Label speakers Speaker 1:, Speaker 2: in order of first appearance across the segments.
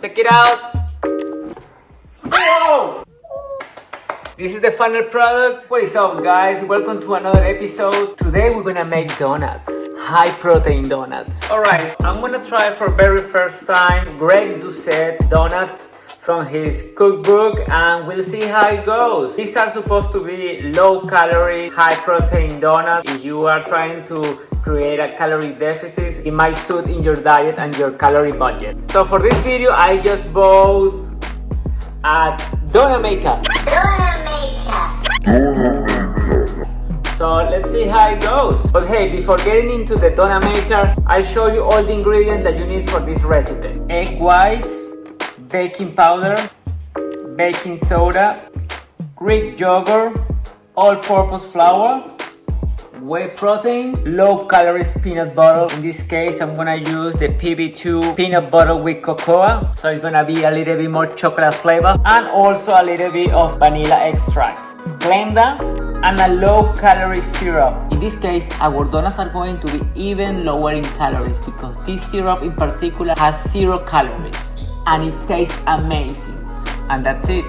Speaker 1: Check it out. Whoa! This is the final product. What is up, guys? Welcome to another episode. Today we're gonna make donuts. High protein donuts. Alright, I'm gonna try for very first time Greg Doucet's donuts from his cookbook, and we'll see how it goes. These are supposed to be low calorie, high protein donuts. If you are trying to create a calorie deficit, it might suit in your diet and your calorie budget. So for this video, I just bought at donut maker. So let's see how it goes. But hey, before getting into the donut maker, I'll show you all the ingredients that you need for this recipe. Egg whites, baking powder, baking soda, Greek yogurt, all-purpose flour, whey protein, low-calorie peanut butter. In this case, I'm gonna use the PB2 peanut butter with cocoa, so it's gonna be a little bit more chocolate flavor, and also a little bit of vanilla extract, Splenda, and a low-calorie syrup. In this case, our donuts are going to be even lower in calories because this syrup in particular has 0 calories. And it tastes amazing. And that's it.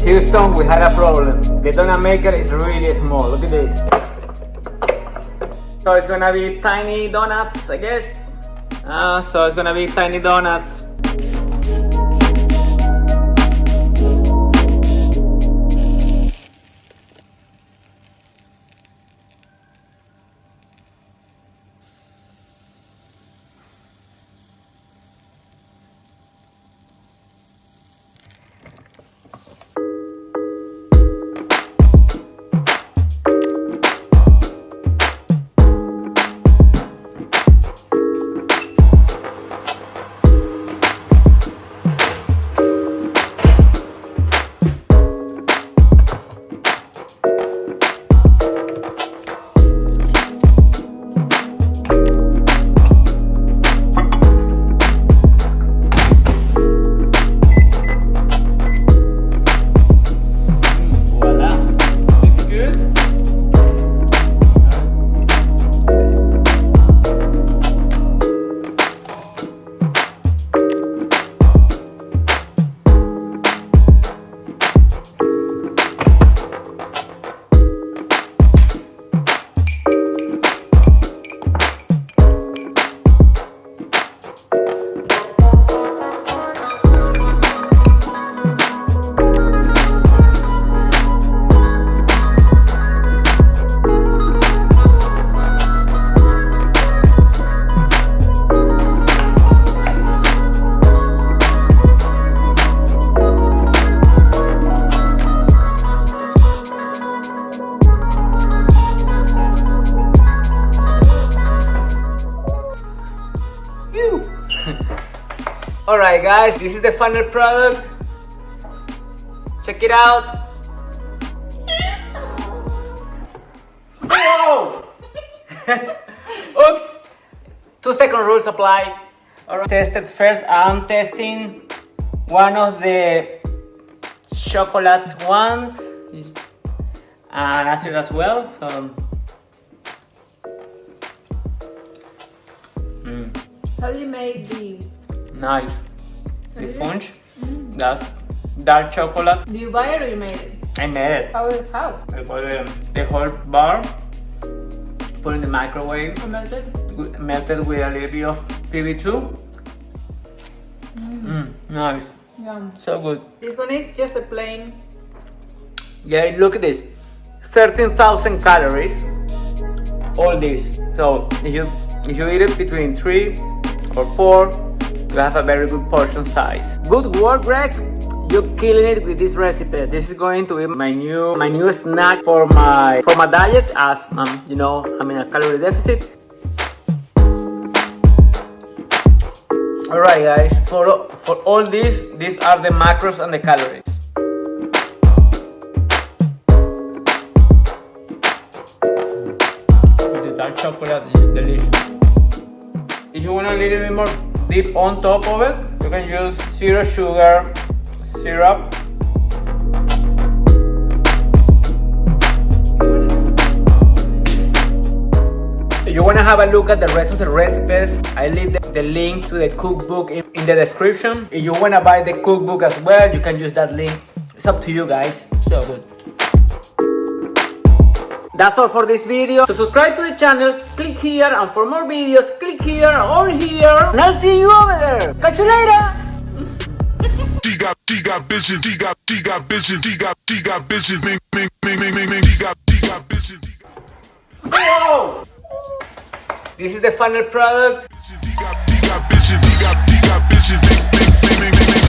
Speaker 1: Houston, we had a problem. The donut maker is really small. Look at this. So it's gonna be tiny donuts, I guess. So it's gonna be tiny donuts. Alright guys, this is the final product. Check it out. Whoa! Oops! 2-second rules apply. Alright, tested first. I'm testing one of the chocolate ones and acid as well. So
Speaker 2: how do you make the
Speaker 1: nice. The sponge. That's dark chocolate.
Speaker 2: Do you buy it or you made it?
Speaker 1: I made it.
Speaker 2: How?
Speaker 1: I put the whole bar, put in the microwave,
Speaker 2: Melted?
Speaker 1: melted with a little bit of PB2, Nice.
Speaker 2: Yum.
Speaker 1: So good.
Speaker 2: This one is just a plain.
Speaker 1: Yeah, look at this. 13,000 calories. All this. So if you eat it between 3 or 4, you have a very good portion size. Good work, Greg. You're killing it with this recipe. This is going to be my new snack for my diet, as you know, I'm in a calorie deficit. All right, guys. For all this, these are the macros and the calories. With the dark chocolate, it's delicious. If you want a little bit more dip on top of it, you can use zero sugar syrup. If you want to have a look at the rest of the recipes, I leave the link to the cookbook in the description. If you want to buy the cookbook as well, you can use that link. It's up to you guys. So good. That's all for this video. So subscribe to the channel, click here, and for more videos, click here or here. And I'll see you over there. Catch you later.
Speaker 3: She got vision, she got vision, she got vision, she got vision.
Speaker 1: Whoa! This is the final product.
Speaker 3: She got vision, she got vision,